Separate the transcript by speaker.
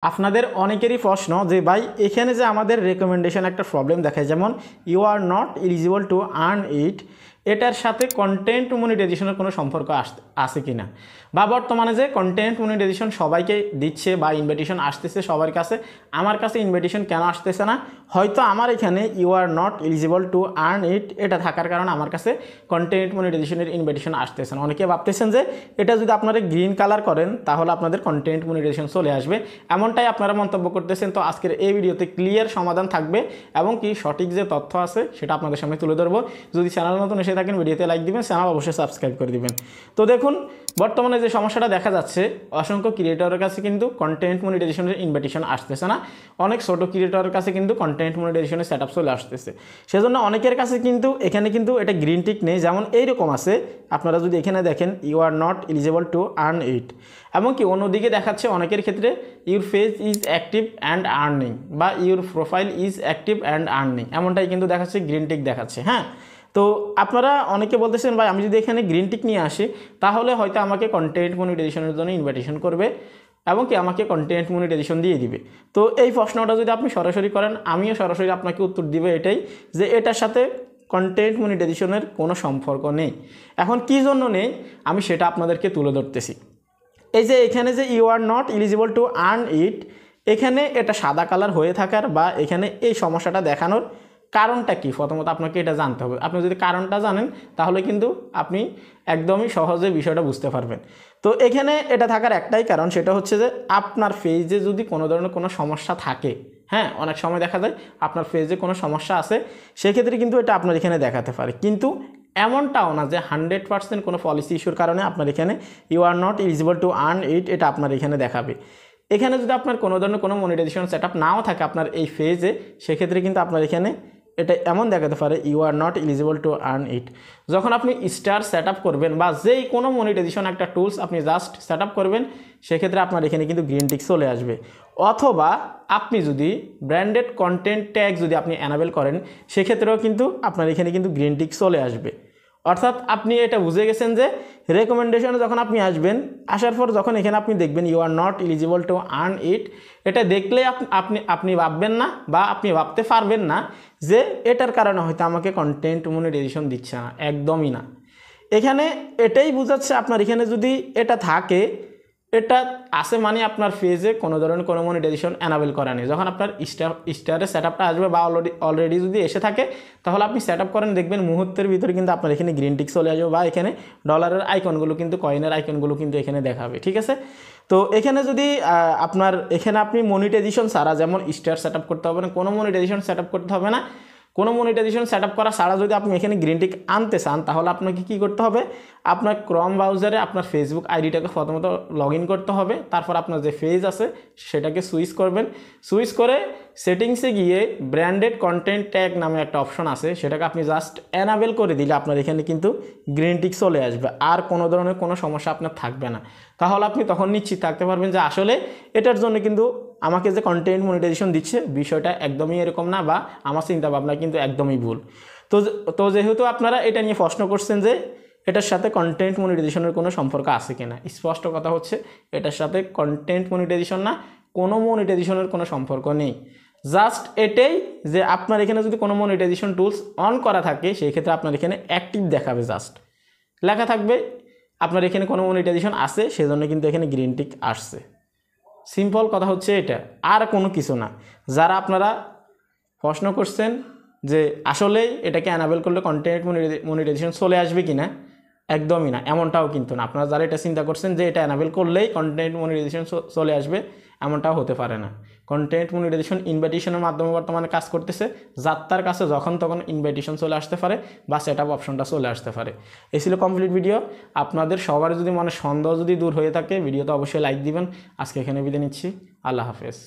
Speaker 1: আপনাদের অনেকেরই প্রশ্ন যে ভাই এখানে যে আমাদের রেকমেন্ডেশন একটা প্রবলেম দেখায়, যেমন you are not eligible to earn it, এটার সাথে কন্টেন্ট মনিটাইজেশনের কোনো সম্পর্ক আছে কি না, বা বর্তমানে যে কন্টেন্ট মনিটাইজেশন সবাইকে দিচ্ছে বা ইনভাইটেশন আসতেছে সবার কাছে, আমার কাছে ইনভাইটেশন কেন আসতেছে না? হয়তো আমার এখানে you are not eligible to earn it এটা থাকার কারণে আমার কাছে কন্টেন্ট মনিটাইজেশনের ইনভাইটেশন আসতেছে না। অনেকে ভাবতেছেন যে এটা যদি আপনারা গ্রিন কালার করেন তাহলে আপনাদের কন্টেন্ট মনিটাইজেশন চলে আসবে, এমনটাই আপনারা মন্তব্য করতেছেন। তো আজকের এই ভিডিওতে ক্লিয়ার সমাধান থাকবে এবং কি সঠিক যে তথ্য আছে সেটা আপনাদের সামনে তুলে ধরবো। যদি চ্যানেল নতুন এসে থাকেন ভিডিওতে লাইক দিবেন, চ্যানেল অবশ্যই সাবস্ক্রাইব করে দিবেন। তো দেখুন, বর্তমানে যে সমস্যাটা দেখা যাচ্ছে, অসংখ্য ক্রিয়েটরের কাছে কিন্তু কন্টেন্ট মনিটাইজেশনের ইনভাইটেশন আসতেছে না। অনেক ছোটো ক্রিয়েটরের কাছে কিন্তু কন্টেন্ট মনিটাইজেশনের সেট আপ চলে আসতেছে। সেজন্য অনেকের কাছে কিন্তু এখানে কিন্তু এটা গ্রিন টিক নেই, যেমন এইরকম আছে। আপনারা যদি এখানে দেখেন you are not eligible to earn it, এমনকি অন্যদিকে দেখাচ্ছে অনেকের ক্ষেত্রে your phase is active and earning বা your profile is active and earning, এমনটাই কিন্তু দেখাচ্ছে, গ্রিন টিক দেখাচ্ছে। হ্যাঁ, তো আপনারা অনেকে বলতেছেন ভাই আমি যদি এখানে গ্রিন টিক নিয়ে আসি তাহলে হয়তো আমাকে কন্টেন্ট মনিটাইজেশনের জন্য ইনভাইটেশন করবে এবং কি আমাকে কন্টেন্ট মনিটাইজেশন দিয়ে দিবে। তো এই প্রশ্নটা যদি আপনি সরাসরি করেন, আমিও সরাসরি আপনাকে উত্তর দিব এটাই, যে এটার সাথে কন্টেন্ট মনিটাইজেশনের কোনো সম্পর্ক নেই। এখন কী জন্য নেই আমি সেটা আপনাদেরকে তুলে ধরতেছি। এই যে এখানে যে you are not eligible to earn it, এখানে এটা সাদা কালার হয়ে থাকার বা এখানে এই সমস্যাটা দেখানোর কারণটা কি, প্রথমত আপনাকে এটা জানতে হবে। আপনি যদি কারণটা জানেন তাহলে কিন্তু আপনি একদমই সহজে বিষয়টা বুঝতে পারবেন। তো এখানে এটা থাকার একটাই কারণ, সেটা হচ্ছে যে আপনার পেজে যদি কোনো ধরনের কোনো সমস্যা থাকে, হ্যাঁ অনেক সময় দেখা যায় আপনার পেজে কোনো সমস্যা আছে, সেক্ষেত্রে কিন্তু এটা আপনার এখানে দেখাতে পারে। কিন্তু এমনটাও না যে 100% কোনো পলিসি ইস্যুর কারণে আপনার এখানে you are not eligible to earn it এটা আপনার এখানে দেখাবে। এখানে যদি আপনার কোনো ধরনের কোনো মনিটাইজেশন সেট আপ নাও থাকে আপনার এই পেজে, সেক্ষেত্রে কিন্তু আপনার এখানে এটা এমন দেখাতে পারে you are not eligible to earn it. যখন আপনি স্টার সেট আপ করবেন বা যেই কোনো মনিটাইজেশন একটা টুলস আপনি জাস্ট সেট আপ করবেন, সেক্ষেত্রে আপনার এখানে কিন্তু গ্রিন টিক চলে আসবে। অথবা আপনি যদি ব্র্যান্ডেড কন্টেন্ট ট্যাগ যদি আপনি অ্যানাবেল করেন, সেক্ষেত্রেও কিন্তু আপনার এখানে কিন্তু গ্রিন টিক চলে আসবে। অর্থাৎ আপনি এটা বুঝে গেছেন যে রেকমেন্ডেশনে যখন আপনি আসবেন, আসার পর যখন এখানে আপনি দেখবেন you are not eligible to earn it, এটা দেখলে আপনি ভাববেন না বা আপনি ভাবতে পারবেন না যে এটার কারণে হয়তো আমাকে কন্টেন্ট মনিটাইজেশন দিচ্ছে না, একদমই না। এখানে এটাই বোঝাচ্ছে আপনার এখানে যদি এটা থাকে, এটা আছে মানে আপনার পেজে কোনো ধরনের কোনো মনিটাইজেশন অ্যানাবেল করা নেই। যখন আপনার স্টারের সেট আপটা আসবে বা অলরেডি যদি এসে থাকে, তাহলে আপনি সেট আপ করেন, দেখবেন মুহূর্তের ভিতরে কিন্তু আপনার এখানে গ্রিন টিক চলে আসবে বা এখানে ডলারের আইকনগুলো কিন্তু কয়েনের আইকনগুলো কিন্তু এখানে দেখাবে। ঠিক আছে, তো এখানে যদি আপনার এখানে আপনি মনিটাইজেশন ছাড়া, যেমন স্টার সেট আপ করতে হবে না, কোনো মনিটাইজেশন সেট আপ করতে হবে না, কোনো মনিটাইজেশন সেট আপ করা ছাড়া যদি আপনি এখানে গ্রিন টিক আনতে চান, তাহলে আপনাকে কী করতে হবে, আপনার ক্রম ব্রাউজারে আপনার ফেসবুক আইডিটাকে প্রথমত লগ ইন করতে হবে। তারপর আপনার যে পেজ আছে সেটাকে সুইচ করবেন, সুইচ করে সেটিংসে গিয়ে ব্র্যান্ডেড কন্টেন্ট ট্যাগ নামে একটা অপশন আছে, সেটাকে আপনি জাস্ট অ্যানাবেল করে দিলে আপনার এখানে কিন্তু গ্রিন টিক চলে আসবে, আর কোনো ধরনের কোনো সমস্যা আপনার থাকবে না। তাহলে আপনি তখন নিশ্চিত থাকতে পারবেন যে আসলে এটার জন্য কিন্তু আমাকে যে কন্টেন্ট মনিটাইজেশন দিচ্ছে বিষয়টা একদমই এরকম না, বা আমার চিন্তাভাবনা কিন্তু একদমই ভুল। তো যেহেতু আপনারা এটা নিয়ে প্রশ্ন করছেন যে এটার সাথে কন্টেন্ট মনিটাইজেশনের কোনো সম্পর্ক আছে কিনা, স্পষ্ট কথা হচ্ছে এটার সাথে কন্টেন্ট মনিটাইজেশন না, কোনো মনিটাইজেশনের কোনো সম্পর্ক নেই। জাস্ট এটাই যে আপনার এখানে যদি কোনো মনিটাইজেশন টুলস অন করা থাকে, সেই ক্ষেত্রে আপনার এখানে অ্যাক্টিভ দেখাবে, জাস্ট লেখা থাকবে আপনার এখানে কোনো মনিটাইজেশন আছে, সেজন্য কিন্তু এখানে গ্রিন টিক আসছে। সিম্পল কথা হচ্ছে এটা, আর কোনো কিছু না। যারা আপনারা প্রশ্ন করছেন যে আসলেই এটাকে অ্যানাবেল করলে কন্টেন্ট মনিটাইজেশন চলে আসবে কি না, একদমই না, এমনটাও কিন্তু না। আপনারা যারা এটা চিন্তা করছেন যে এটা অ্যানাবেল করলেই কন্টেন্ট মনিটাইজেশন চলে আসবে, এমনটাও হতে পারে না। কন্টেন্ট মনিটাইজেশন ইনভাইটেশনের মাধ্যমে বর্তমানে কাজ করতেছে, যার কাছে যখন তখন ইনভাইটেশন চলে আসতে পারে বা সেট আপ অপশনটা চলে আসতে পারে। এই ছিল কমপ্লিট ভিডিও। আপনাদের সবার যদি মনে সন্দেহ যদি দূর হয়ে থাকে, ভিডিওতে অবশ্যই লাইক দিবেন। আজকে এখানে বিদায় নিচ্ছি, আল্লাহ হাফেজ।